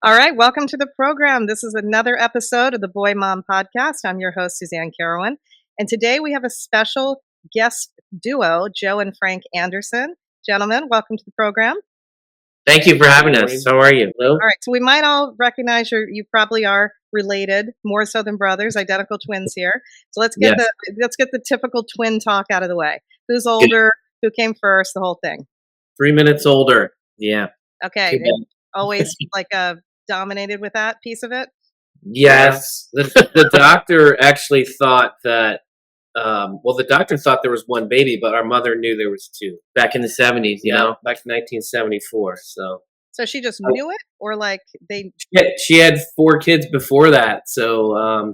All right, welcome to the program. This is another episode of the Boy Mom Podcast. I'm your host, Suzanne Carowin. And today we have a special guest duo, Joe and Frank Anderson. Gentlemen, welcome to the program. Thank you for having us. How are you, Lou? All right, so we might all recognize you probably are related, more so than brothers, identical twins here. So let's get the typical twin talk out of the way. Who's older? Who came first? The whole thing. 3 minutes older. Yeah. Okay. Always dominated with that piece of it? Yes. The doctor actually thought that, the doctor thought there was one baby, but our mother knew there was two. Back in the 70s, back in 1974. So she just knew it, or like they? She had 4 kids before that, so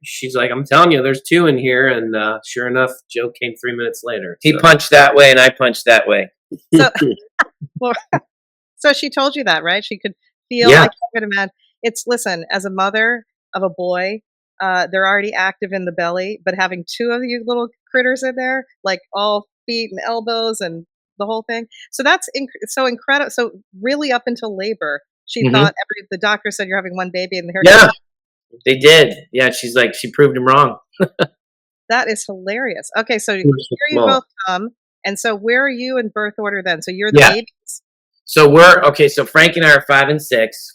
she's like, I'm telling you, there's 2 in here, and sure enough, Joe came 3 minutes later. He punched that way, and I punched that way. So, so she told you that, right? She could feel. Yeah. I can imagine. Listen, as a mother of a boy, they're already active in the belly, but having 2 of you little critters in there, like all feet and elbows and the whole thing. So that's so incredible. So really, up until labor, she thought the doctor said you're having one baby, and they did. Yeah, she's like, she proved him wrong. That is hilarious. Okay, so here you both come, and so where are you in birth order then? So you're the babies. So so Frank and I are 5 and 6,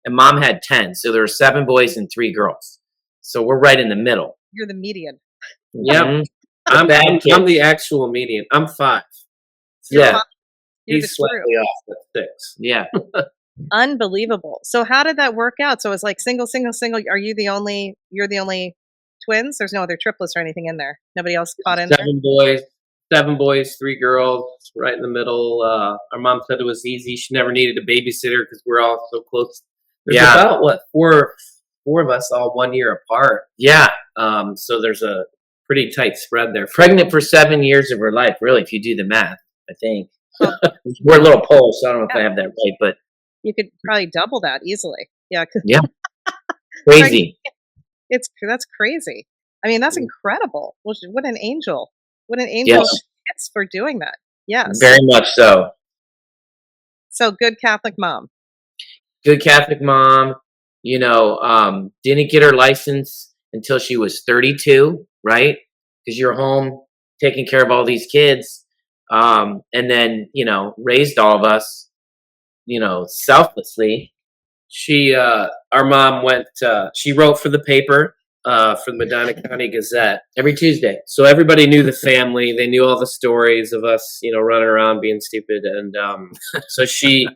and Mom had 10. So there were 7 boys and 3 girls. So we're right in the middle. You're the median. Yep. I'm the actual median. I'm 5. He's slightly off at 6. Yeah. Unbelievable. So how did that work out? So it's like single. Are you you're the only twins? There's no other triplets or anything in there. Nobody else caught in there? 7 boys, 3 girls, right in the middle. Our mom said it was easy. She never needed a babysitter because we're all so close. There's about four of us all 1 year apart. Yeah. So there's a pretty tight spread there. Pregnant for 7 years of her life, really, if you do the math, I think. We're a little Polish, so I don't know if I have that right, but you could probably double that easily. Yeah. Yeah. Crazy. That's crazy. I mean, that's incredible. What an angel. What an angel is for doing that. Yes. Very much so. So good Catholic mom. Good Catholic mom. Didn't get her license until she was 32, right? Because you're home taking care of all these kids. And then, raised all of us, selflessly. Our mom she wrote for the paper. For the Medina County Gazette every Tuesday. So everybody knew the family. They knew all the stories of us, running around being stupid. And so she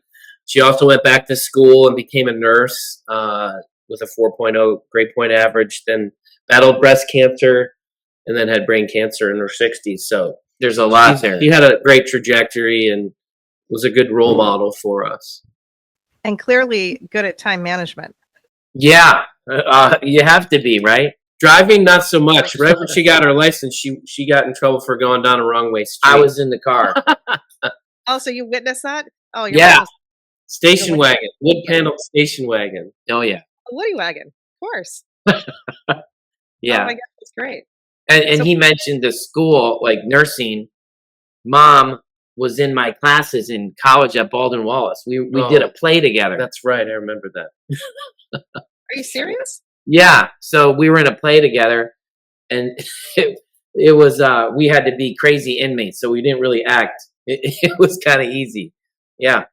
also went back to school and became a nurse with a 4.0 grade point average, then battled breast cancer, and then had brain cancer in her 60s. So there's a lot there. She had a great trajectory and was a good role model for us. And clearly good at time management. Yeah. You have to be, right? Driving, not so much. Right when she got her license, she got in trouble for going down a wrong way street. I was in the car. Oh, so you witnessed that? Oh, station wagon, wood panel station wagon. Oh yeah, a woody wagon, of course. Yeah. Oh my God, that's great. And he mentioned the school, like nursing. Mom was in my classes in college at Baldwin Wallace. We did a play together. That's right, I remember that. Are you serious? Yeah. So we were in a play together, and it was we had to be crazy inmates, so we didn't really act. It was kind of easy. Yeah.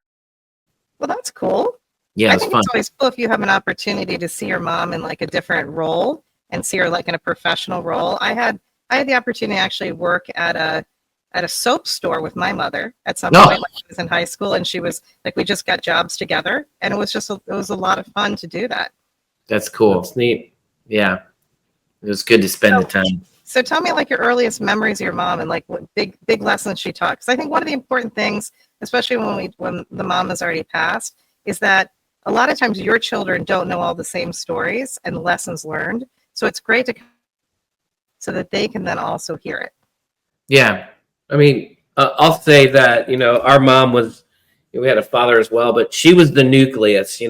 Well, that's cool. Yeah, I think it's always cool if you have an opportunity to see your mom in like a different role and see her like in a professional role. I had the opportunity to actually work at a soap store with my mother at some point when she was in high school, and she was like, we just got jobs together, and it was a lot of fun to do that. That's cool. It's neat. Yeah. It was good to spend the time. So tell me like your earliest memories of your mom and like what big lessons she taught. Because I think one of the important things, especially when the mom has already passed, is that a lot of times your children don't know all the same stories and lessons learned. So it's great so that they can then also hear it. Yeah. I mean, I'll say that, our mom was, we had a father as well, but she was the nucleus.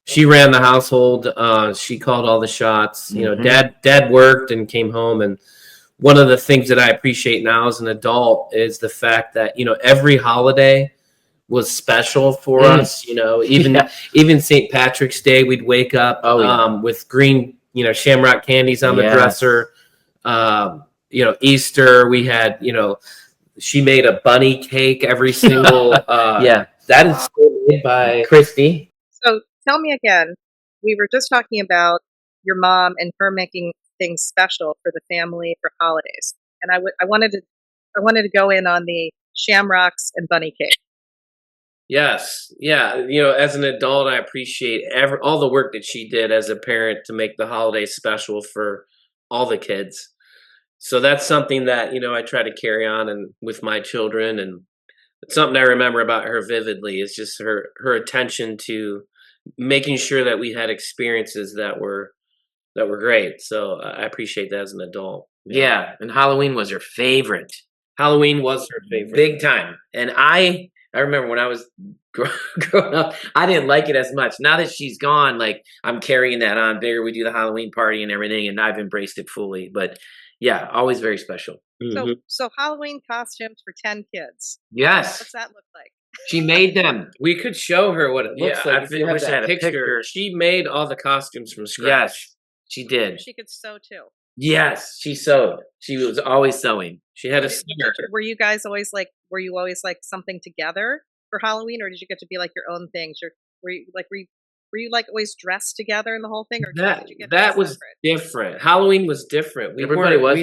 She ran the household. She called all the shots. Dad worked and came home. And one of the things that I appreciate now as an adult is the fact that, every holiday was special for us. You know, even St. Patrick's Day, we'd wake up with green, you know, shamrock candies on the dresser. You know, Easter, we had, you know, she made a bunny cake every single. That is made by Christy. So tell me again. We were just talking about your mom and her making things special for the family for holidays, and I wanted to go in on the shamrocks and bunny cake. Yes, yeah. You know, as an adult, I appreciate all the work that she did as a parent to make the holiday special for all the kids. So that's something that, you know, I try to carry on and with my children, and it's something I remember about her vividly is just her attention to making sure that we had experiences that were great. So I appreciate that as an adult. Yeah, and Halloween was her favorite. Halloween was her favorite. Big time. And I remember when I was growing up, I didn't like it as much. Now that she's gone, like I'm carrying that on bigger. We do the Halloween party and everything, and I've embraced it fully. But yeah, always very special. So Halloween costumes for 10 kids. Yes. What's that look like? She made them. We could show her what it looks like. I wish I had a picture. She made all the costumes from scratch. Yes, she did. She could sew too. Yes, she sewed. She was always sewing. She had a singer. Were you guys always like? Were you always like something together for Halloween, or did you get to be like your own things? Or were you like always dressed together in the whole thing, or did you get that was different? Halloween was different. We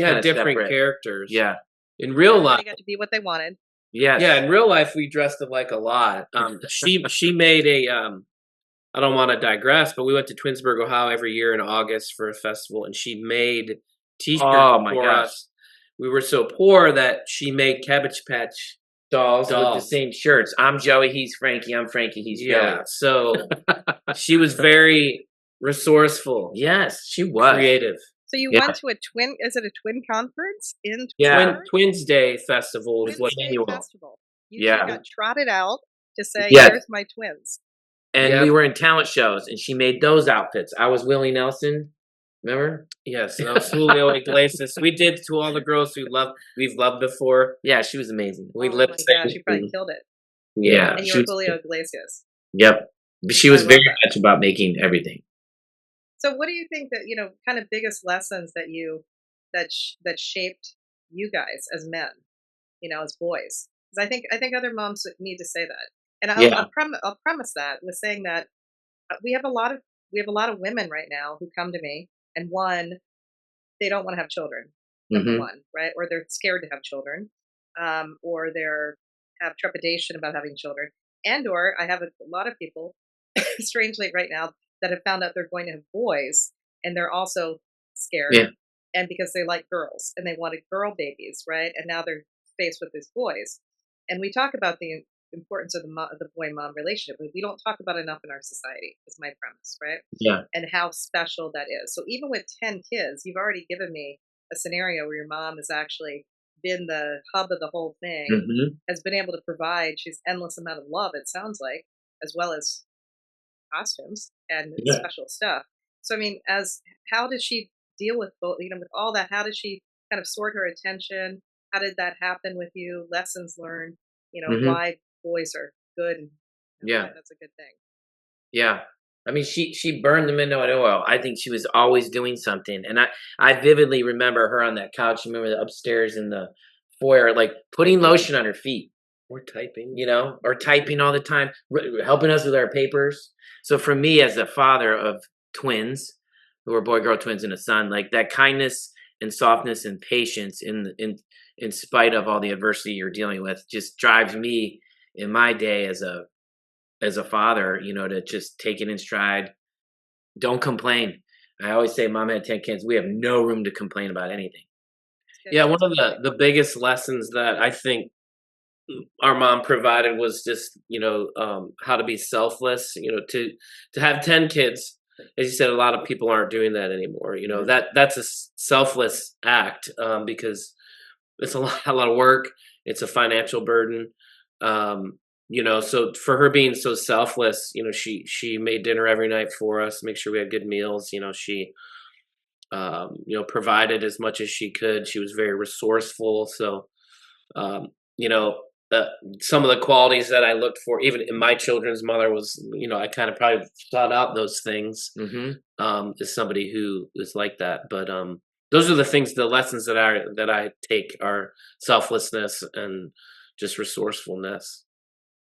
had different separate characters. Yeah. In real life, they got to be what they wanted. Yes. Yeah, in real life we dressed alike a lot. She made a I don't want to digress, but we went to Twinsburg, Ohio every year in August for a festival, and she made t-shirts for us. We were so poor that she made Cabbage Patch dolls with the same shirts. I'm Joey, he's Frankie. I'm Frankie, he's Joey. So she was very resourceful. Yes, she was creative. So you went to a twin? Is it a twin conference in? Twins Day Festival is what annual festival. You got trotted out to say, "Here's my twins." And we were in talent shows, and she made those outfits. I was Willie Nelson. Remember? Yes, and I was Julio Iglesias. We did to all the girls we've loved before. Yeah, she was amazing. We lip synced. She probably killed it. Yeah, and you were Julio Iglesias. Yep, but she was very much about making everything. So, what do you think that kind of biggest lessons that that shaped you guys as men, as boys? Because I think other moms need to say that, and I'll premise that with saying that we have a lot of women right now who come to me, and one, they don't want to have children, number one, right? Or they're scared to have children, or they're have trepidation about having children, or I have a lot of people, strangely right now, that have found out they're going to have boys, and they're also scared, and because they like girls and they wanted girl babies, right? And now they're faced with these boys, and we talk about the importance of the boy-mom relationship, but we don't talk about it enough in our society. Is my premise, right? Yeah. And how special that is. So even with 10 kids, you've already given me a scenario where your mom has actually been the hub of the whole thing, has been able to provide. She's endless amount of love. It sounds like, as well as costumes and special stuff. So I mean, how did she deal with both? With all that, how did she kind of sort her attention? How did that happen with you? Lessons learned. Why boys are good, and why that's a good thing. Yeah, I mean, she burned the midnight oil. I think she was always doing something, and I vividly remember her on that couch. Remember the upstairs in the foyer, like putting lotion on her feet. Or typing, or typing all the time, helping us with our papers. So for me, as a father of twins, who are boy-girl twins and a son, like that kindness and softness and patience in spite of all the adversity you're dealing with, just drives me in my day as a father, to just take it in stride. Don't complain. I always say, Mom had 10 kids. We have no room to complain about anything. Yeah, one of the biggest lessons that I think our mom provided was just how to be selfless, to have 10 kids. As you said, a lot of people aren't doing that anymore. That's a selfless act, because it's a lot of work. It's a financial burden. So for her being so selfless, she made dinner every night for us, make sure we had good meals. She provided as much as she could. She was very resourceful. So some of the qualities that I looked for, even in my children's mother, was, I kind of probably sought out those things. As somebody who is like that, but those are the lessons that I take are selflessness and just resourcefulness.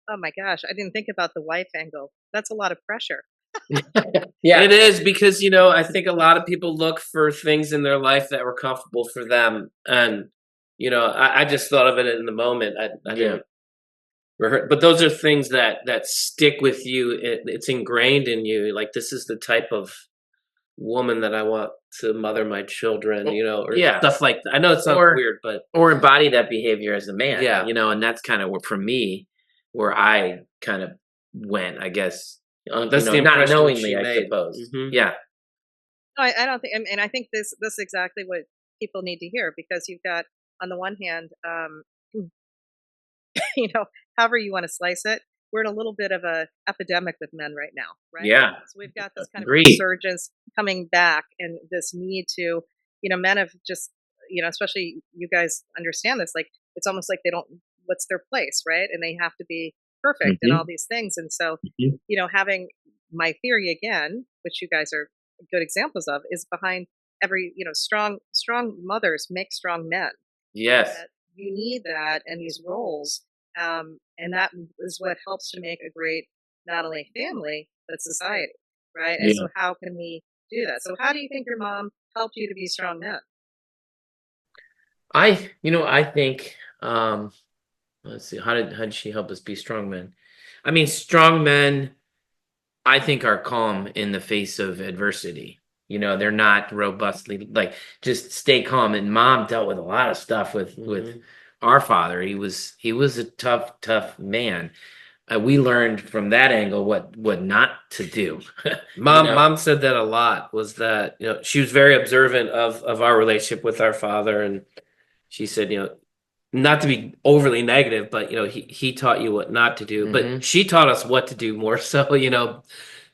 Oh my gosh, I didn't think about the wife angle. That's a lot of pressure. Yeah, It is because, I think a lot of people look for things in their life that were comfortable for them, and I just thought of it in the moment. I didn't rehearse, but those are things that stick with you. It's ingrained in you. Like, this is the type of woman that I want to mother my children, or stuff like that. I know it sounds weird, but or embody that behavior as a man. Yeah. And that's kind of what, for me, where I kind of went, I guess. That's the not impression knowingly, she I made. suppose. Yeah. No, I don't think, and I think this is exactly what people need to hear, because you've got, on the one hand, however you want to slice it, we're in a little bit of a epidemic with men right now, right? Yeah. So we've got this kind of Agreed. resurgence coming back, and this need to, men have just, especially you guys understand this, like, it's almost like they don't, what's their place, right? And they have to be perfect and all these things. And so, having my theory again, which you guys are good examples of, is behind every, strong mothers make strong men. Yes. That you need that and these roles, and that is what helps to make a great, not only family but society, right? And so how can we do that? So how do you think your mom helped you to be strong men? I think, let's see, how did she help us be strong men? I mean, strong men, I think, are calm in the face of adversity. They're not robustly, like, just stay calm. And Mom dealt with a lot of stuff with our father. He was a tough man. We learned from that angle what not to do. Mom said that a lot, was that, she was very observant of our relationship with our father, and she said, not to be overly negative, but he taught you what not to do, but she taught us what to do more so.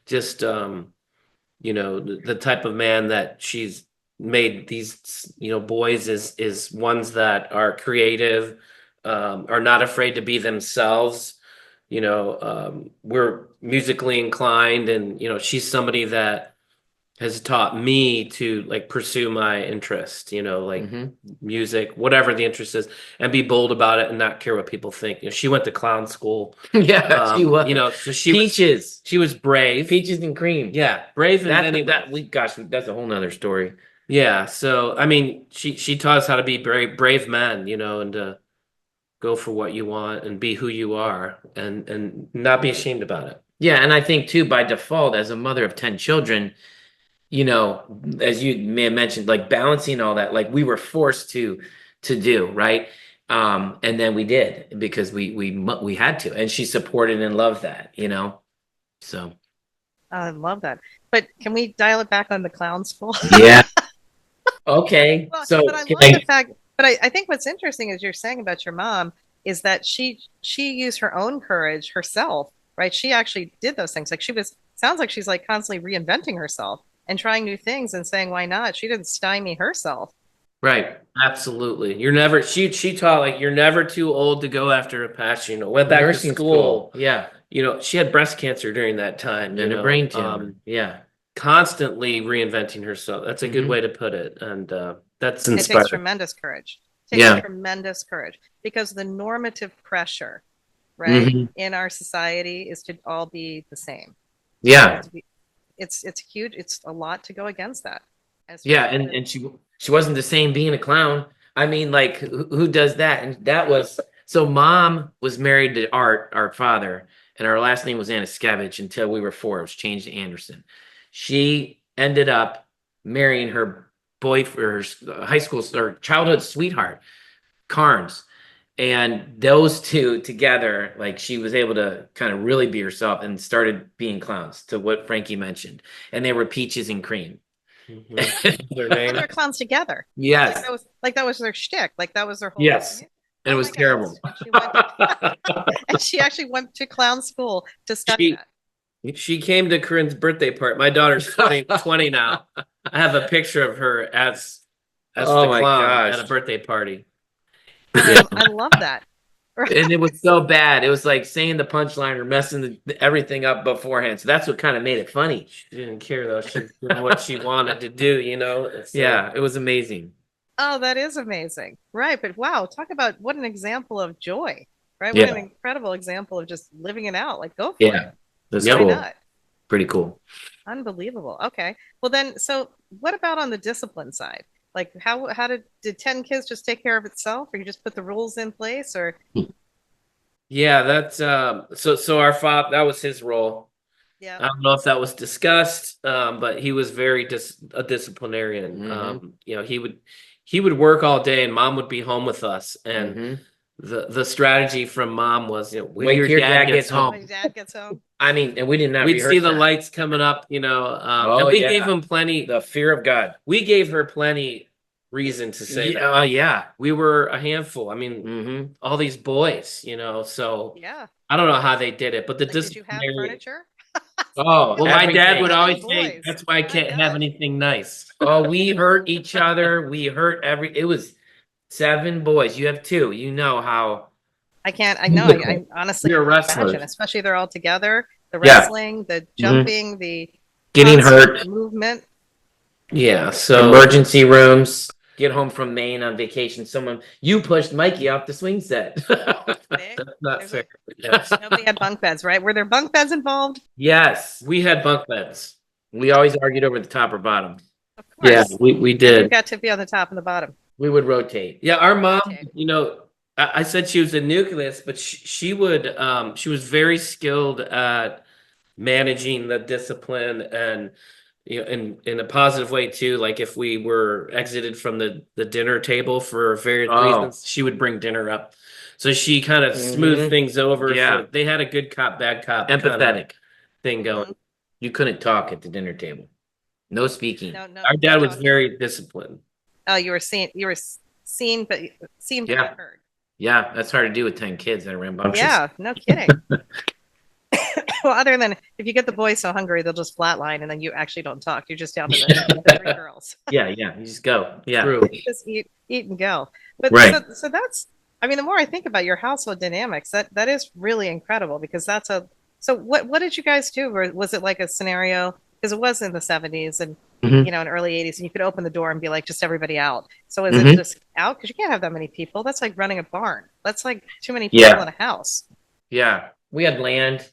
Just the type of man that she's made these boys is ones that are creative, are not afraid to be themselves. We're musically inclined, and she's somebody that has taught me to, like, pursue my interest, like music, whatever the interest is, and be bold about it and not care what people think. She went to clown school. Yeah, she was. So she Peaches. She was brave. Peaches and cream. Yeah, brave. And that's a whole nother story. Yeah, so I mean, she taught us how to be brave men, and to go for what you want and be who you are, and not be ashamed about it. Yeah, and I think too, by default, as a mother of 10 children, as you may have mentioned, like, balancing all that, like, we were forced to do, right? And then we did, because we had to, and she supported and loved that, so. I love that. But can we dial it back on the clown school? Yeah. Okay. Well, So but I love the fact, but I think what's interesting is you're saying about your mom is that she used her own courage herself, right? She actually did those things. Like, sounds like she's, like, constantly reinventing herself and trying new things and saying, why not? She didn't stymie herself. Right. Absolutely. You're never, she taught, like, you're never too old to go after a passion. Went back nursing to school. Yeah. She had breast cancer during that time. And a brain tumor. Yeah. Constantly reinventing herself. That's a good way to put it. And that's inspiring. It takes tremendous courage. It takes tremendous courage, because the normative pressure, right, in our society is to all be the same. Yeah. It's huge. It's a lot to go against that. Yeah, and she wasn't the same being a clown. I mean, like, who does that? And that was, so Mom was married to Art, our father, and our last name was Anaskevich until we were 4. It was changed to Anderson. She ended up marrying her boyfriend, her high school or childhood sweetheart, Karnes. And those two together, like, she was able to kind of really be herself and started being clowns, to what Frankie mentioned. And they were Peaches and Cream. Their name. They're clowns together. Yes. That was their shtick. Like, that was their whole. Yes. And it was terrible. And she actually went to clown school to study that. She came to Corinne's birthday party. My daughter's 20 now. I have a picture of her as the clown at a birthday party. I love that. And it was so bad. It was like saying the punchline or messing everything up beforehand. So that's what kind of made it funny. She didn't care though. She was doing what she wanted to do, you know. So, Yeah, it was amazing. Oh, that is amazing. Right. But wow, talk about what an example of joy, right? What an Yeah, incredible example of just living it out. Like, go for yeah, it. that's Why cool. not? Pretty cool. Unbelievable. Okay. Well, then, so what about on the discipline side? Like, how did 10 kids just take care of itself, or you just put the rules in place, or yeah, that's so our father, that was his role. yeah. I don't know if that was discussed, but he was very a disciplinarian. You know, he would work all day, and mom would be home with us. And the strategy from mom was, you know, Wait till your dad gets home. My dad gets home. I mean, and we did not we'd rehearse see the that. lights coming up, you know, Oh, and we yeah. gave him plenty. The fear of God. We gave her plenty reason to say that. Yeah, yeah. We were a handful. I mean, Mm-hmm. all these boys, you know. So Yeah. I don't know how they did it, but the Like, did you have disciplinary. furniture? Oh, Well, my dad everything. would How many always say, boys? "That's why I My can't have gosh. anything nice." Oh, we hurt each other. We hurt it was 7 boys. You have 2. You know how. I can't. I know. I honestly We were can't imagine, wrestlers. especially they're all together. The Yeah. wrestling, the jumping, the Getting constant hurt. movement. Yeah. So Emergency rooms. Get home from Maine on vacation. You pushed Mikey off the swing set. Nick, that's not there's fair. nobody had bunk beds, right? Were there bunk beds involved? Yes. We had bunk beds. We always argued over the top or bottom. Of course. Yeah, we You did. got to be on the top and the bottom. We would rotate. Yeah, our mom, Rotate. you know, I said she was a nucleus, but she would she was very skilled at managing the discipline, and you know, in a positive way too. Like if we were exited from the dinner table for various reasons, she would bring dinner up. So she kind of smoothed things over. Yeah. So they had a good cop, bad cop kinda Empathetic. thing going. You couldn't talk at the dinner table. No speaking. No, no. Our dad no was talking. very disciplined. Oh, you were seen, but Yeah. not heard. Yeah, that's hard to do with 10 kids that are rambunctious. Yeah, no kidding. Well, other than if you get the boys so hungry, they'll just flatline, and then you actually don't talk. You're just down to the 3 girls. Yeah, yeah. You just go. Yeah. True. Just eat and go. But Right. so that's. I mean, the more I think about your household dynamics, that is really incredible, because that's a. So what did you guys do? Or was it like a scenario? Because it was in the 70s and Mhm. you know in early 80s, and you could open the door and be like, just everybody out. So is Mhm. it just out? Because you can't have that many people. That's like running a barn. That's like too many people Yeah. in a house. Yeah. We had land.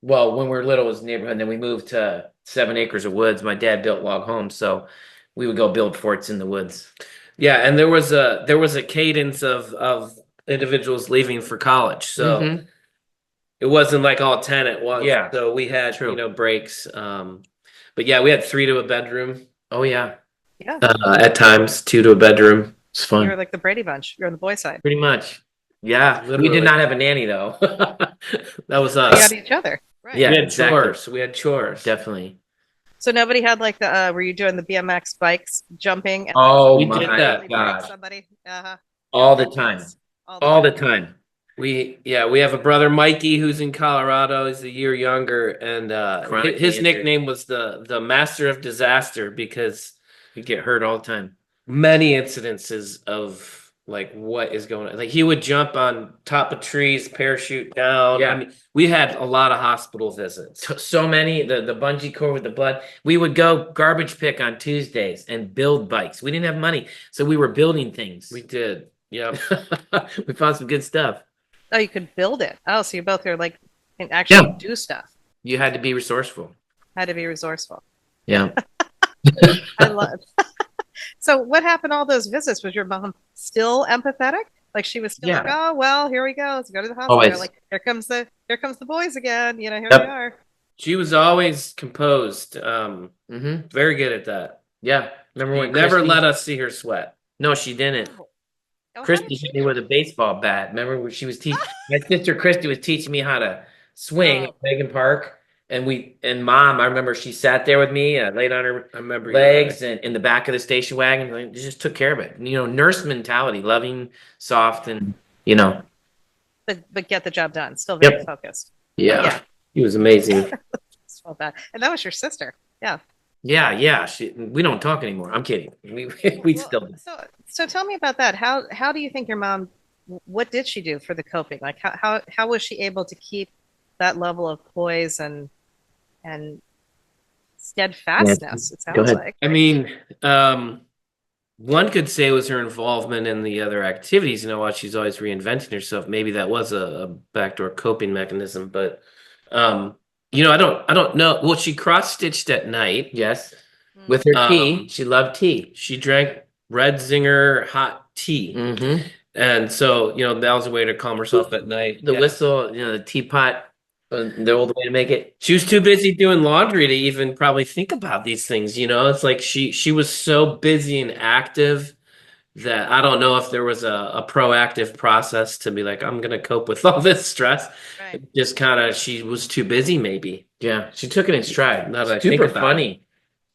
Well, when we were little, it was neighborhood. And then we moved to 7 acres of woods. My dad built log homes, so we would go build forts in the woods. Yeah, and there was a cadence of individuals leaving for college, so Mhm. it wasn't like all 10 at once. Yeah. So we had True. you know breaks. But yeah, we had 3 to a bedroom. Oh, yeah. Yeah, At times 2 to a bedroom. It's you're fun. like the Brady Bunch. You're on the boy side. Pretty much. Yeah. We Literally. did not have a nanny, though. That was You us. had each other. Right. Yeah. we had exactly. chores. We had chores. Definitely. So nobody had like the were you doing the BMX bikes jumping? And Oh, We my did that. break God. somebody. All the time. All the time. We have a brother Mikey who's in Colorado. He's a year younger, and Chronic his cancer. nickname was the Master of Disaster, because We get hurt all the time. many incidences of like what is going on. Like he would jump on top of trees, parachute down. Yeah. I mean, we had a lot of hospital visits. So many, the bungee cord with the blood. We would go garbage pick on Tuesdays and build bikes. We didn't have money, so we were building things. We did. Yeah. We found some good stuff. Oh, you could build it. Oh, so you both are like can actually Yeah. do stuff. You had to be resourceful. Had to be resourceful. Yeah. I love. So what happened all those visits? Was your mom still empathetic? Like she was still like, Yeah. oh well, here we go. Let's go to the hospital. Always. Like here comes the boys again. You know, here Yep. we are. She was always composed. Mm-hmm. Very good at that. Yeah. Remember She when never Christy- let us see her sweat. No, she didn't. Oh, how Christy did she hit me with a baseball bat. Remember when she was teaching? My sister Christy was teaching me how to swing Oh. at Megan Park, and Mom. I remember she sat there with me, laid on her I remember you legs and in the back of the station wagon, like, just took care of it. You know, nurse mentality, loving, soft, and you know. but get the job done. Still very Yep. focused. Yeah. Yeah. He was amazing. So bad. And that was your sister. Yeah. Yeah. We don't talk anymore. I'm kidding. We Well, still do. so tell me about that. How do you think your mom what did she do for the coping? Like how was she able to keep that level of poise and Yeah. steadfastness, it Go sounds ahead. like, I right? mean, one could say it was her involvement in the other activities. While she's always reinventing herself, maybe that was a backdoor coping mechanism. But um, I don't know. Well, she cross stitched at night. Yes. Mm. With her tea. She loved tea. She drank red zinger hot tea. Mm-hmm. And so, that was a way to calm herself at night. The Yeah. whistle, the teapot, the old way to make it. She was too busy doing laundry to even probably think about these things. It's like she was so busy and active that I don't know if there was a proactive process to be like, I'm gonna cope with all this stress. Right. Just kind of she was too busy, maybe. Yeah, she took it in stride. Now that I Super think about funny,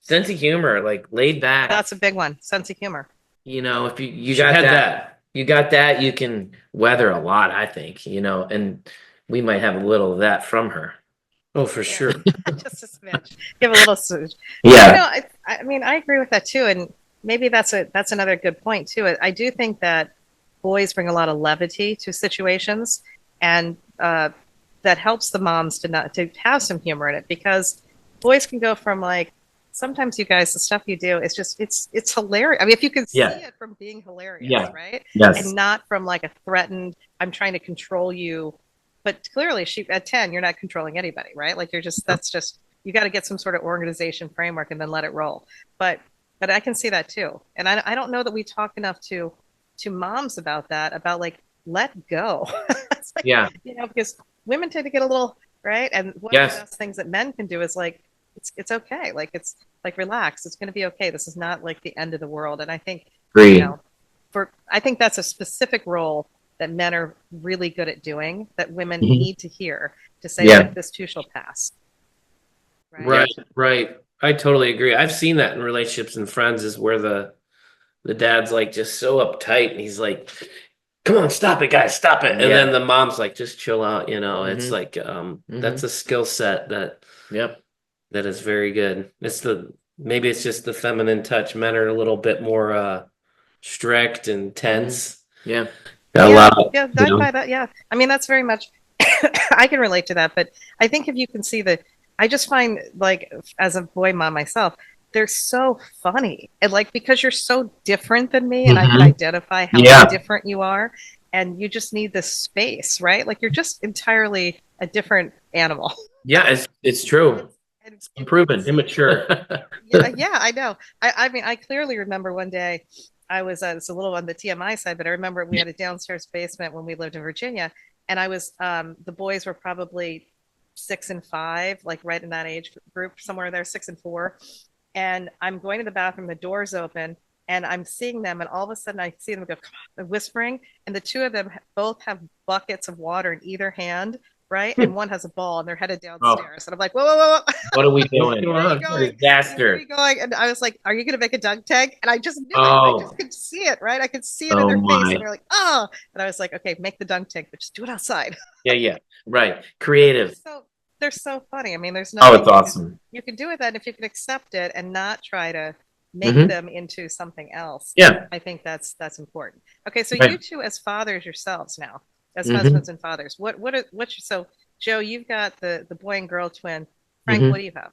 sense of humor, like laid back. That's a big one. Sense of humor. If you She got had that, you got that, you can weather a lot. I think, and we might have a little of that from her. Oh, for Yeah. sure. Just a smidge. Give a little smidge. Yeah. I mean, I agree with that too, and maybe that's another good point too. I do think that boys bring a lot of levity to situations, and that helps the moms to have some humor in it, because boys can go from like, sometimes you guys, the stuff you do is just it's hilarious. I mean, if you can see Yeah. it from being hilarious, Yeah. right? Yes. And not from like a threatened, I'm trying to control you. But clearly, at 10, you're not controlling anybody, right? Like that's just, you got to get some sort of organization framework and then let it roll. But I can see that too, and I don't know that we talk enough to moms about that, about like, let go. It's like, Yeah. because women tend to get a little, right, and one of the best things that men can do is like, it's okay, like, it's like, relax, it's going to be okay, this is not like the end of the world. And I think, Agreed. I think that's a specific role that men are really good at doing, that women Mhm. need to hear, to say, Yeah. like, this too shall pass. Right. I totally agree. I've seen that in relationships and friends, is where the dad's like just so uptight and he's like, come on, stop it, guys, stop it. And Yeah. then the mom's like, just chill out, It's Mhm. like that's a skill set that Yep. that is very good. Maybe it's just the feminine touch. Men are a little bit more strict and tense. Yeah. Got a lot of, Yeah, I buy that. Yeah, I mean, that's very much. I can relate to that, but I think if you can see I just find, like, as a boy mom myself, they're so funny, and like, because you're so different than me, and I can identify how different you are, and you just need this space, right? Like, you're just entirely a different animal. Yeah, it's true. It's Proven immature. yeah, I know. I mean, I clearly remember one day I was, it's a little on the TMI side, but I remember we had a downstairs basement when we lived in Virginia, and I was, the boys were probably 6 and 5, like right in that age group, somewhere there, 6 and 4. And I'm going to the bathroom, the door's open, and I'm seeing them, and all of a sudden I see them go, come on, they're whispering, and the two of them both have buckets of water in either hand, right? And one has a ball, and they're headed downstairs. And I'm like, whoa, whoa, whoa, whoa. What are we doing? Where are you going? Disaster. Where are you going? And I was like, are you going to make a dunk tank? And I just knew it. I just could see it, right? I could see it in their face. And they're like, oh. And I was like, okay, make the dunk tank, but just do it outside. Yeah. Right. Creative. So they're so funny. I mean, there's Oh, nothing it's awesome. you can do with that if you can accept it and not try to make them into something else. Yeah. I think that's important. Okay, so Right. you two as fathers yourselves now, as husbands and fathers, so Joe, you've got the boy and girl twin. Frank, what do you have?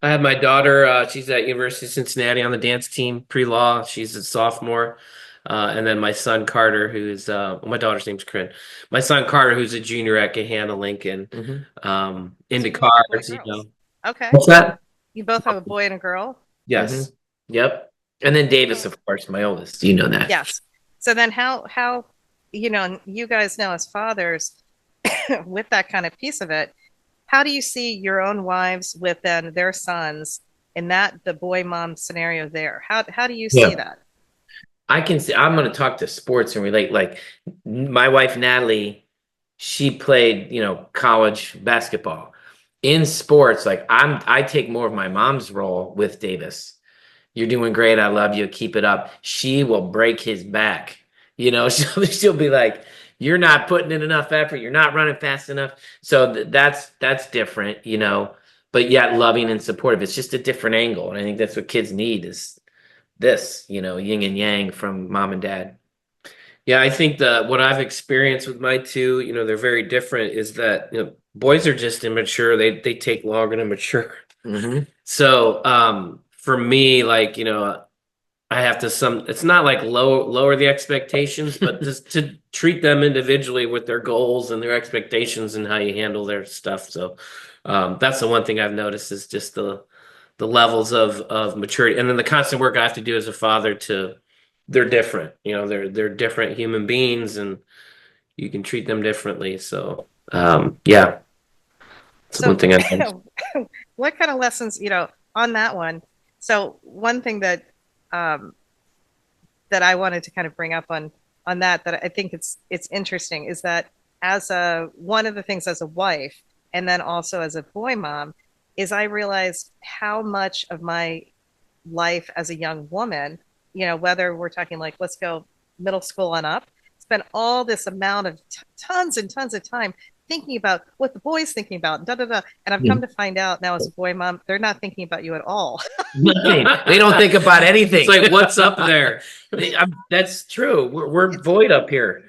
I have my daughter. She's at University of Cincinnati on the dance team, pre-law. She's a sophomore. And then my son Carter, who's my daughter's name's Corinne. My son Carter, who's a junior at Gahanna Lincoln, into cars. Okay. What's that? You both have a boy and a girl? Yes. Yep. And then Davis, of course, my oldest. You know that. Yes. So then how you guys know as fathers, with that kind of piece of it, how do you see your own wives with then their sons in the boy mom scenario there? How do you see that? I can see, I'm going to talk to sports and relate. Like my wife, Natalie, she played, college basketball. In sports, like I take more of my mom's role with Davis. You're doing great. I love you. Keep it up. She will break his back. She'll be like, you're not putting in enough effort. You're not running fast enough. So that's different, but yet loving and supportive. It's just a different angle. And I think that's what kids need, is this, yin and yang from mom and dad. Yeah, I think that what I've experienced with my two, they're very different, is that, boys are just immature. They take longer to mature. Mm-hmm. So, for me, like, I have to it's not like lower the expectations, but just to treat them individually with their goals and their expectations and how you handle their stuff. So, that's the one thing I've noticed, is just the levels of maturity, and then the constant work I have to do as a father they're different. They're different human beings, and you can treat them differently. So, yeah, it's one So, thing I noticed. what kind of lessons, on that one? So, one thing um, that I wanted to kind of bring up on that I think it's interesting is that as a one of the things as a wife and then also as a boy mom is I realized how much of my life as a young woman, whether we're talking like let's go middle school on up, spent all this amount of tons and tons of time thinking about what the boys thinking about, da da da. And I've come to find out now as a boy mom, they're not thinking about you at all. Nothing. They don't think about anything. It's like, what's up there? That's true. We're void up here.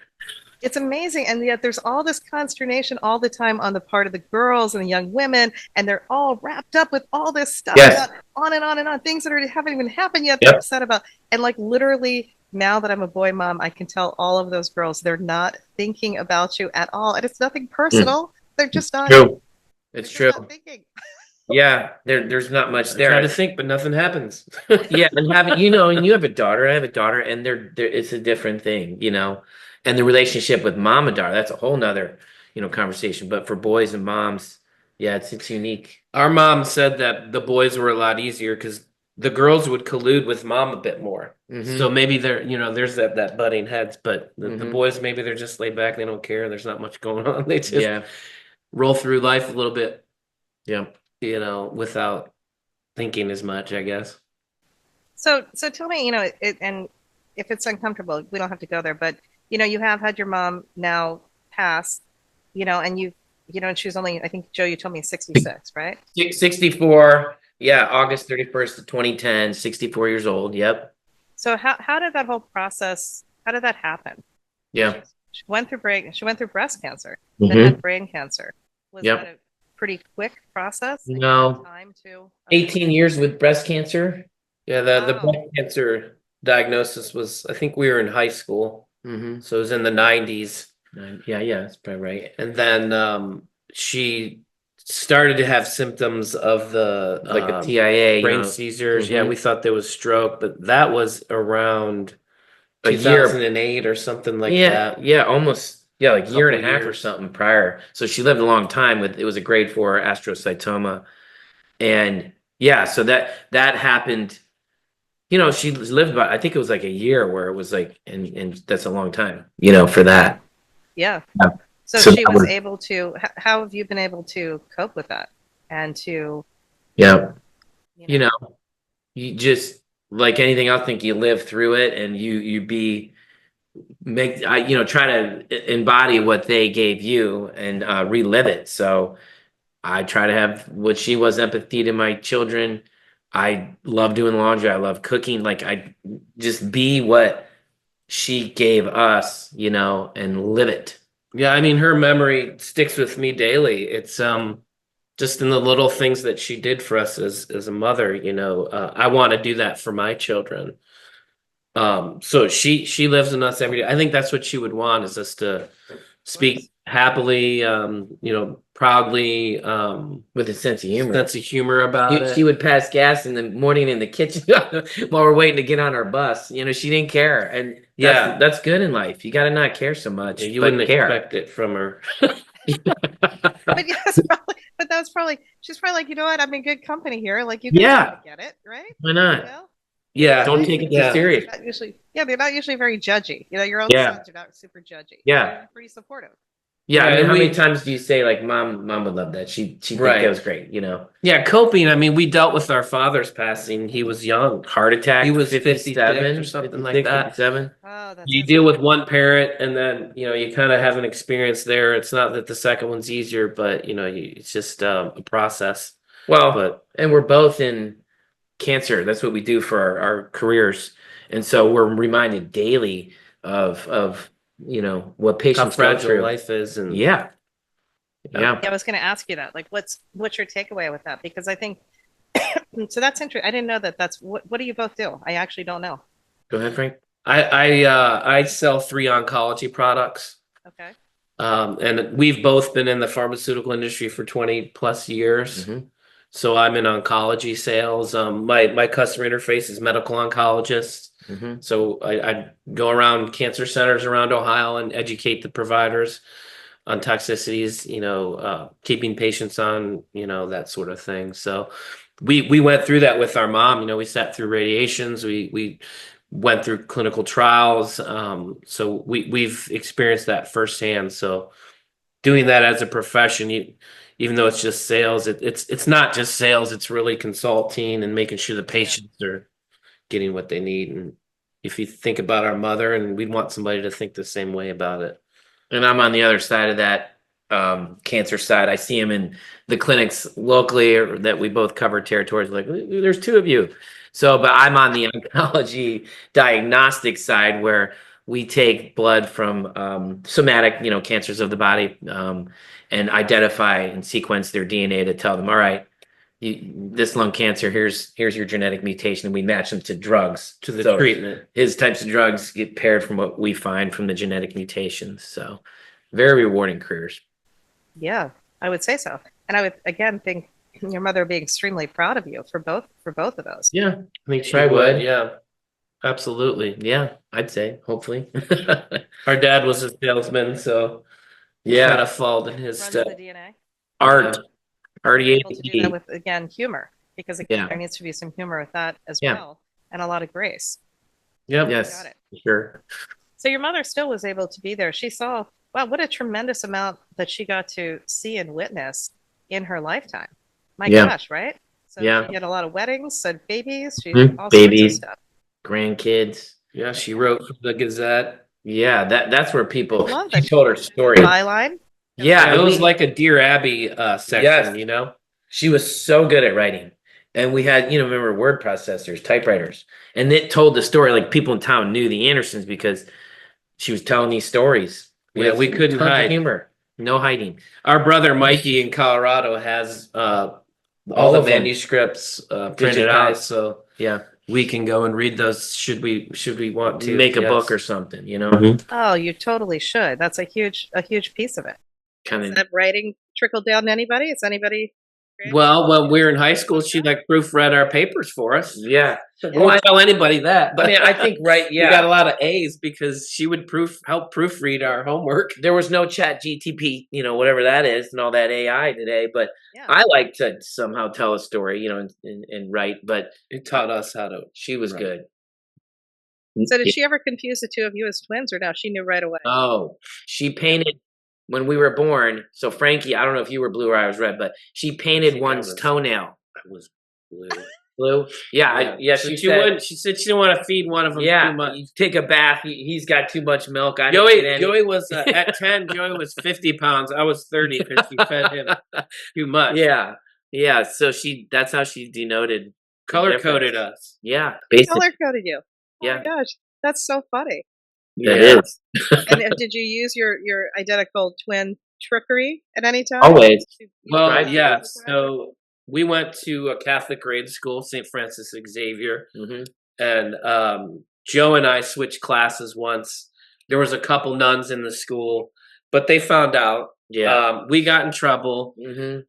It's amazing. And yet there's all this consternation all the time on the part of the girls and the young women. And they're all wrapped up with all this stuff Yes. about on and on and on, things that haven't even happened yet. Yep. They're upset about. And like literally now that I'm a boy mom, I can tell all of those girls, they're not thinking about you at all. And it's nothing personal. They're just not. True. They're It's just true. not thinking. Yeah, there's not much I there. try to think, but nothing happens. Yeah, and having and you have a daughter, I have a daughter, and they're it's a different thing, And the relationship with mom and daughter, that's a whole nother, conversation. But for boys and moms, yeah, it's unique. Our mom said that the boys were a lot easier because the girls would collude with mom a bit more. Mhm. So maybe there's that butting heads, but the Mhm. boys, maybe they're just laid back. They don't care. There's not much going on. They just Yeah, roll through life a little bit, yeah. without thinking as much, I guess. So tell me, and if it's uncomfortable, we don't have to go there, but you have had your mom now pass, and and she was only, I think, Joe, you told me 66, right? 64, yeah, August 31st of 2010, 64 years old. Yep. So how did that whole process, how did that happen? Yeah. She went through breast cancer, then Mhm. had brain cancer. Was Yep. that a pretty quick process? Like, No. time to 18 years with breast cancer. Yeah, the Wow. breast cancer diagnosis was, I think we were in high school, Mm-hmm. so it was in the 90s. Yeah, that's probably right. And then she started to have symptoms of the Like a TIA, brain seizures. Yeah, Mhm. we thought there was stroke, but that was around A year. 2008 or something like Yeah, that. yeah, almost. Yeah, like a year and a Couple half or years. something prior. So she lived a long time it was a grade 4 astrocytoma. And yeah, so that happened. She lived about, I think it was like a year where it was like, and that's a long time, for that. Yeah. Yeah. So So she that was was- able to, how have you been able to cope with that? And to, Yeah. you know, You just, like anything else, think you live through it and you try to embody what they gave you and relive it. So I try to have what she was, empathy to my children. I love doing laundry. I love cooking. Like I just be what she gave us, and live it. Yeah, I mean, her memory sticks with me daily. It's just in the little things that she did for us as a mother. I want to do that for my children. So she lives in us every day. I think that's what she would want, is us to speak happily, proudly, With a sense of humor. sense of humor about it. She would pass gas in the morning in the kitchen while we're waiting to get on our bus. She didn't care, and Yeah. that's good in life. You got to not care so much. You but wouldn't care. expect it from her. but yes, probably, but that was probably, she's probably like, you know what, I'm in good company here. Like you guys Yeah. gotta get it, right? Why not? Yeah. Don't take it too serious. Not usually, they're not usually very judgy. Your own Yeah. sons are not super judgy. Yeah. They're pretty supportive. Yeah, I Yeah, mean, how we- many times do you say like, "Mom would love that. She'd think Right. that was great." Yeah, coping. I mean, we dealt with our father's passing. He was young. Heart attack. He was 57 56 or something like 56, that. 57. Oh, that's You deal with one parent, and then you kind of have an experience there. It's not that the second one's easier, but it's just a process. Well, But and we're both in cancer. That's what we do for our careers, and so we're reminded daily of what How patients go fragile through. life is, and Yeah. Yeah, I was going to ask you that. Like, what's your takeaway with that? Because I think so. That's interesting. I didn't know that. That's what do you both do? I actually don't know. Go ahead, Frank. I sell 3 oncology products. Okay. And we've both been in the pharmaceutical industry for 20 plus years. Mm-hmm. So I'm in oncology sales. My customer interface is medical oncologists. Mm-hmm. So I go around cancer centers around Ohio and educate the providers on toxicities, keeping patients on, that sort of thing. So we went through that with our mom. We sat through radiations. We went through clinical trials. So we've experienced that firsthand. So doing that as a profession, even though it's just sales, it's not just sales. It's really consulting and making sure the patients are getting what they need. And if you think about our mother, and we'd want somebody to think the same way about it. And I'm on the other side of that cancer side. I see him in the clinics locally that we both cover territories. Like, there's 2 of you. So, but I'm on the oncology diagnostic side where we take blood from somatic, cancers of the body, and identify and sequence their DNA to tell them, all right, this lung cancer, here's your genetic mutation, and we match them to drugs, To the so treatment. his types of drugs get paired from what we find from the genetic mutations. So very rewarding careers. Yeah, I would say so. And I would again think your mother would be extremely proud of you for both of those. Yeah, I think she probably would. Yeah, absolutely. Yeah, I'd say hopefully. Our dad was a salesman, so Yeah, kind of followed in his Runs step. the DNA. art, You're able to do that RDAP. with again humor because again, Yeah, there needs to be some humor with that as yeah, well and a lot of grace. Yep. yes, Got it. sure. So your mother still was able to be there. She saw, wow, what a tremendous amount that she got to see and witness in her lifetime. My Yeah, gosh, right? So yeah. she had a lot of weddings, had babies, she all sorts of Babies, stuff. grandkids. Yeah, she wrote for the Gazette. Yeah, that's where I people. love She that told her she had story. a byline. Yeah, It was we. like a Dear Abby section, Yes, she was so good at writing. And we had, remember word processors, typewriters. And it told the story like people in town knew the Andersons because she was telling these stories Yeah, with we couldn't tons of hide. humor. No hiding. Our brother Mikey in Colorado has all All the of them manuscripts printed out, digitized. so Yeah. we can go and read those should we want to. Make a book Yes. or something, Oh, you totally should. That's a huge piece of it. Kind Has of. that writing trickled down to anybody? Is anybody Well, when we were in high school, she like proofread our papers for us. Yeah. I Well, won't tell anybody that, but I mean, I think right. we got a Yeah. lot of A's because she would help proofread our homework. There was no chat GTP, whatever that is, and all that AI today. But Yeah. I like to somehow tell a story, and write. But It taught us how to. she was Right. good. So did she ever confuse the two of you as twins or no? She knew right away. Oh, she painted when we were born. So Frankie, I don't know if you were blue or I was red, but she painted think I one's was- toenail I was blue. blue. Yeah, So She she said, wouldn't. She said she didn't want to feed one of them yeah, too much. you take a bath. He's got too much milk. I didn't get any. Joey was at 10. Joey was 50 pounds. I was 30 because she fed him too much. Yeah, yeah. So that's how she denoted the Color coded difference. us. Yeah, basically. Color coded you. Oh Yeah, my gosh, that's so funny. that Yeah. is. And did you use your identical twin trickery at any time? Always. You Well, tried to yeah. use that? So we went to a Catholic grade school, St. Francis Xavier, Hmm. and Joe and I switched classes once. There was a couple nuns in the school, but they found out. Yeah. We got in trouble. Hmm.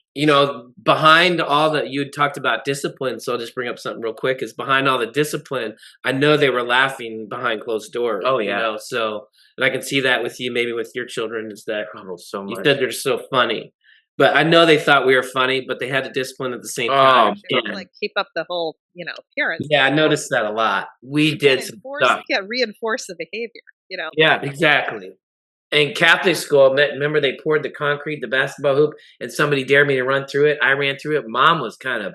Behind all that you talked about discipline, so I'll just bring up something real quick. Is behind all the discipline, I know they were laughing behind closed doors. Oh, yeah. So and I can see that with you, maybe with your children, is that Oh, so you much. said they're so funny. But I know they thought we were funny, but they had to discipline at the same Oh, time. You have to, man. like keep up the whole, appearance. Yeah, I noticed that a lot. We You did can't some enforce, stuff. you can't reinforce the behavior. Yeah. Exactly. In Catholic school, remember they poured the concrete, the basketball hoop, and somebody dared me to run through it. I ran through it. Mom was kind of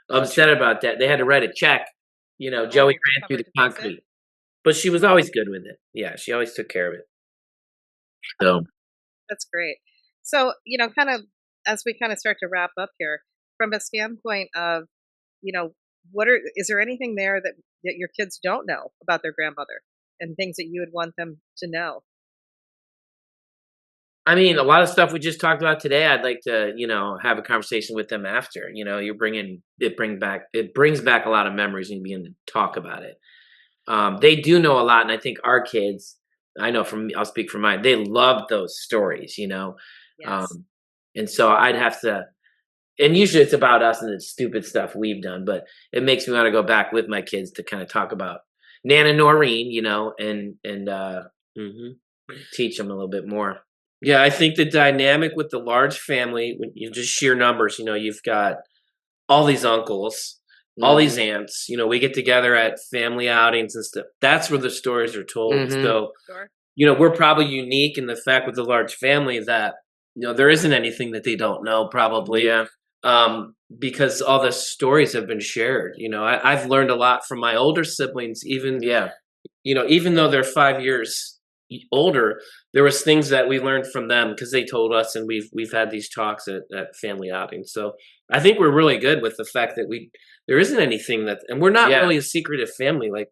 upset about that. They had to write a check. Joey you ran through covered the to fix it? concrete, but she was always good with it. Yeah, she always took care of it. So That's great. So, kind of as we kind of start to wrap up here, from a standpoint of, is there anything there that your kids don't know about their grandmother? and things that you would want them to know? I mean, a lot of stuff we just talked about today, I'd like to, have a conversation with them after. It brings back a lot of memories when you begin to talk about it. They do know a lot, and I think our kids, I know from me, I'll speak for mine, they love those stories. Yes. Um, and so I'd have to, and usually it's about us and the stupid stuff we've done, but it makes me want to go back with my kids to kind of talk about Nana Noreen, and Hmm. teach them a little bit more. Yeah, I think the dynamic with the large family, when you just sheer numbers, you've got all these uncles, all these Mhm. aunts. We get together at family outings and stuff. That's where the stories are told. Mhm. So, Sure. we're probably unique in the fact with the large family that there isn't anything that they don't know, probably. Yeah. Because all the stories have been shared. I've learned a lot from my older siblings, Yeah. even though they're 5 years older, there was things that we learned from them because they told us, and we've had these talks at family outings. So I think we're really good with the fact that there isn't anything and we're not Yeah. really a secretive family. Like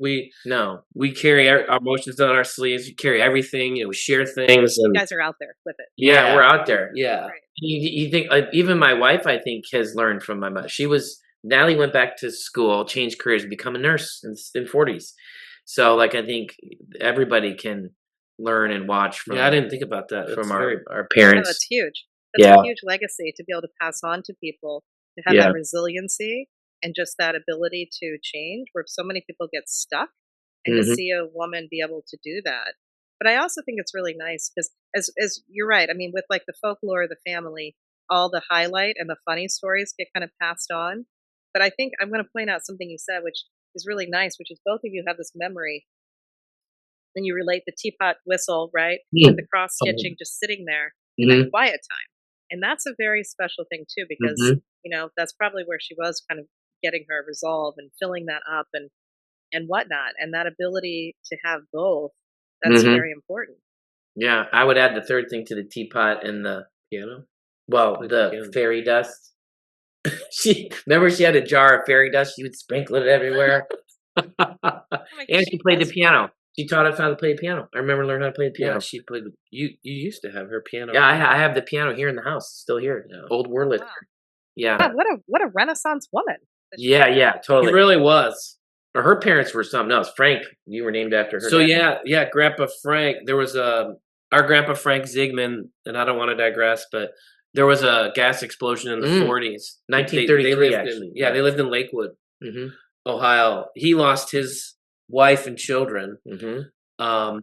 No. we carry our emotions on our sleeves. We carry everything. We share things, You and guys are out there with it. Yeah, we're out there. yeah. Right. You think even my wife, I think, has learned from my mother. Natalie went back to school, changed careers, become a nurse in 40s. So like I think everybody can learn and watch Yeah, I didn't think about that. That's from very our Yeah, parents. that's huge. That's Yeah. a huge legacy to be able to pass on to people, to have Yeah. that resiliency and just that ability to change where so many people get stuck, and to Mhm. see a woman be able to do that. But I also think it's really nice because as you're right, I mean, with like the folklore of the family, all the highlight and the funny stories get kind of passed on. But I think I'm going to point out something you said, which is really nice, which is both of you have this memory and you relate the teapot whistle, right? With the cross stitching just sitting there in that Mhm. quiet time. And that's a very special thing too, because, Mhm. that's probably where she was kind of getting her resolve and filling that up and whatnot. And that ability to have both, that's Mhm. very important. Yeah, I would add the third thing to the teapot and piano. the Piano. fairy dust. She had a jar of fairy dust. She would sprinkle it everywhere. Oh my And gosh, she played the that's piano. fun. She taught us how to play the piano. I remember learning how to play the piano. Yeah, she played. You used to have her piano. Yeah, I have the piano here in the house, still here. Yeah. Old Wurlitzer. Wow. Yeah. Wow, what a Renaissance woman that she Yeah, is. yeah, He totally. really was. Or her parents were something else. Frank, you were named after her So dad. yeah, Grandpa Frank. There was our Grandpa Frank Ziegman, and I don't want to digress, but there was a gas explosion in the 40s. 1933, They lived actually. in they lived in Lakewood, Mhm. Ohio. He lost his wife and children. Mhm. Um,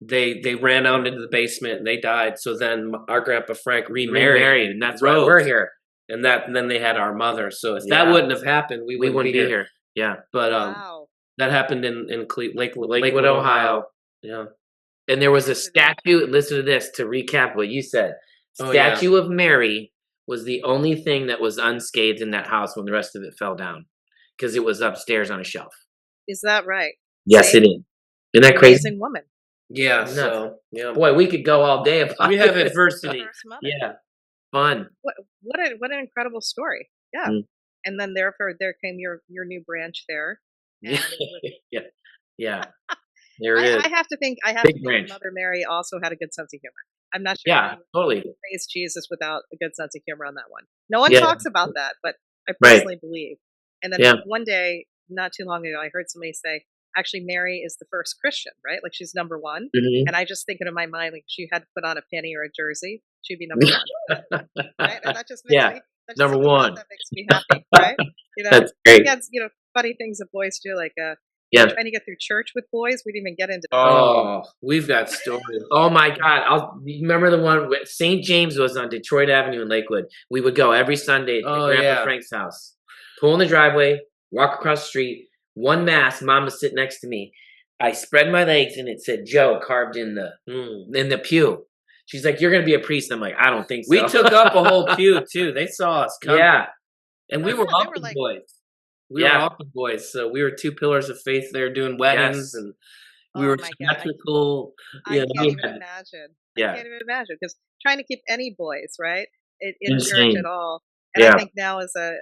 they ran out into the basement and they died. So then our Grandpa Frank Remarried, and that's why wrote, we're here. and then they had our mother. So if that Yeah. wouldn't have happened, we We wouldn't be here. Yeah. But Wow. that happened in Lakewood, Ohio. Yeah. And there was a Never knew that. statue. Listen to this to recap what you said. Oh, yeah. Statue of Mary was the only thing that was unscathed in that house when the rest of it fell down because it was upstairs on a shelf. Is that right? Yes, See? it is. Isn't that crazy? Amazing woman. Yeah. Nuts. So yeah. Boy, we could go all day about We have this. adversity. First mother. Yeah, fun. What an incredible story. Yeah. Mm. And then therefore there came your new branch there. And Yeah, with yeah, yeah. There it is. I have to think Big branch. Mother Mary also had a good sense of humor. I'm not sure Yeah, you totally. raised Jesus without a good sense of humor on that one. No one Yeah. talks about that, but I Right. personally believe. And then Yeah. one day, not too long ago, I heard somebody say, actually, Mary is the first Christian, right? Like she's number one. Mhm. And I just thinking in my mind, like she had to put on a penny or a jersey, she'd be number one. Right? And that just makes Yeah, me that's just number something one. that makes me happy, right? That's great. Again, funny things that boys do, like Yeah. trying to get through church with boys. We didn't even get into that. Oh, we've got stories. Oh my God! You remember the one with St. James was on Detroit Avenue in Lakewood. We would go every Sunday to Oh, Grandpa yeah. Frank's house, pull in the driveway, walk across the street. One mass, Mom was sitting next to me. I spread my legs and it said Joe carved in the pew. She's like, "You're gonna be a priest." I'm like, "I don't think so." We took up a whole pew too. They saw us coming. Yeah, And we Oh, were yeah, they were awesome like- boys. We were Yeah. awesome boys. So we were two pillars of faith there doing weddings, Yes. and we Oh were my God, symmetrical. I You can't know. even imagine. Yeah. I can't even imagine because trying to keep any boys right in church Insane. at all. And Yeah. I think now as a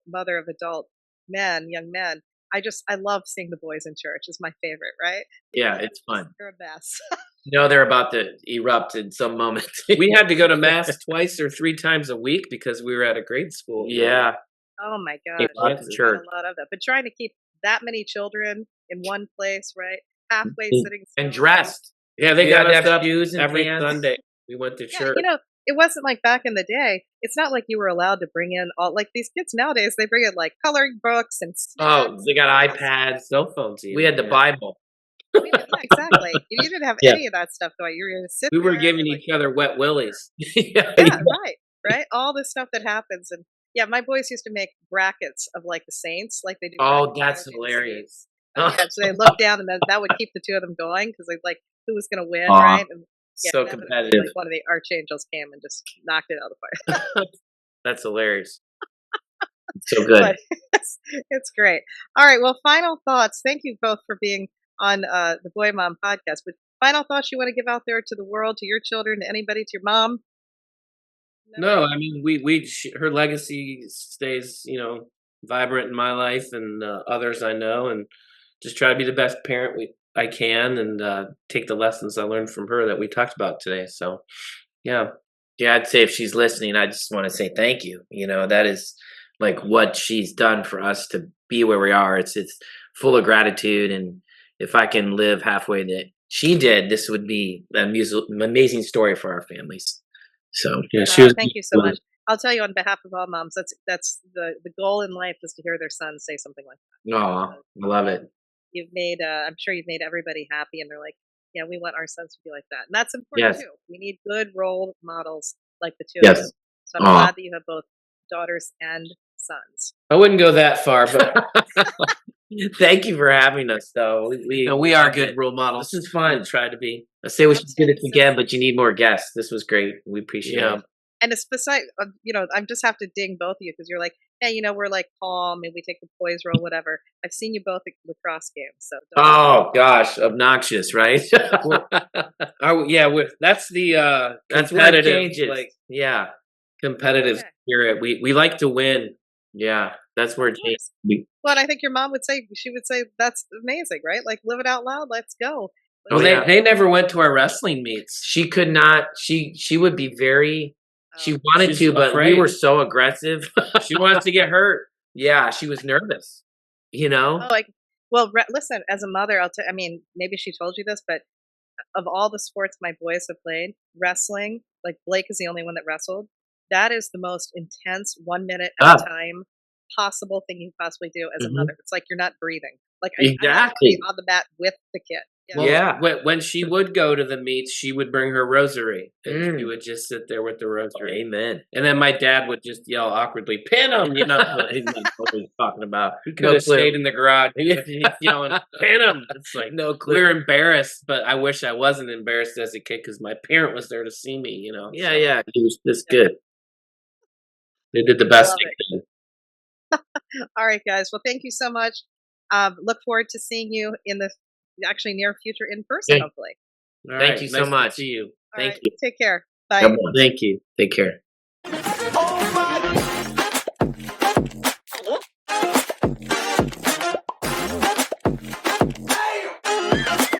mother of adult men, young men, I love seeing the boys in church. It's my favorite, right? Yeah, it's fun. They're a mess. They're about to erupt in some moment. We had to go to mass twice or 3 times a week because we were at a grade school. Yeah. Oh my They gosh. went to Not church. a lot of that. But trying to keep that many children in one place, right? Halfway sitting And still. dressed. Yeah, they You got had to us have up shoes and every pants. Sunday. We went to Yeah, church. it wasn't like back in the day. It's not like you were allowed to bring in all like these kids nowadays. They bring in like coloring books and Oh, snacks. they got iPads. Cell phones. Even. We had the Bible. Yeah, exactly. You didn't have Yeah. any of that stuff going. You were going to sit We were there giving and, like, each other wet willies. Yeah. yeah, right. All this stuff that happens, and yeah, my boys used to make brackets of like the saints, like they do. Oh, brackets that's nowadays. hilarious. Yeah, so they look down, and then that would keep the two of them going because they like who was going to win, right? And yeah, So inevitably, competitive. like one of the archangels came and just knocked it out of the park. That's hilarious. So good. But it's great. All right. Well, final thoughts. Thank you both for being on the Boy Mom podcast. But final thoughts you want to give out there to the world, to your children, to anybody, to your mom? No, I mean her legacy stays, vibrant in my life and others I know, and just try to be the best parent I can, and take the lessons I learned from her that we talked about today. So, yeah. Yeah, I'd say if she's listening, I just want to say thank you. That is like what she's done for us to be where we are. It's full of gratitude, and if I can live halfway that she did, this would be an amazing story for our families. So Yeah, she was. Thank you so much. I'll tell you on behalf of all moms, that's the goal in life is to hear their sons say something like that. Oh, I love it. You've made, I'm sure you've made everybody happy, and they're like, yeah, we want our sons to be like that, and that's important Yes. too. We need good role models like the two of Yes. you. So I'm glad that you have both daughters and sons. I wouldn't go that far, but Thank you for having us, though. we are good role models. This is fun. We try to be. I say we should do this again, but you need more guests. This was great. We appreciate it. And it's beside, I just have to ding both of you because you're like, hey, we're like calm and we take the poise role, whatever. I've seen you both at lacrosse games, so. Oh gosh, obnoxious, right? That's the That's what it competitive, changes. Yeah, competitive Okay. spirit. We like to win. yeah, that's where it Of course. changes. Well, I think your mom would say, that's amazing, right? Like, live it out loud. Let's go. Well, yeah. they never went to our wrestling meets. She could not. She would be very. She wanted She's to, but afraid. we were so aggressive. She wants to get hurt. Yeah, she was nervous. Listen, as a mother, I mean, maybe she told you this, but of all the sports my boys have played, wrestling, like Blake is the only one that wrestled. That is the most intense 1 minute at a time possible thing you possibly do as a mother. It's like you're not breathing. Like I have to Exactly. be on the mat with the kid. Well, Yeah. When she would go to the meets, she would bring her rosary, and she would just sit there with the rosary. Amen. And then my dad would just yell awkwardly, "Pin him!" He's not what he's talking about. He could No have clue. stayed in the garage. He's yelling, "Pin him!" It's like No clue. we were embarrassed, but I wish I wasn't embarrassed as a kid because my parent was there to see me. Yeah, yeah. He was just good. They did the best love they could. All right, guys. Well, thank you so much. Look forward to seeing you in the actually near future in person, Okay. hopefully. All Thank right, you so nice to much. see you. All Thank right, you. Take care. Bye. Thank you. Take care.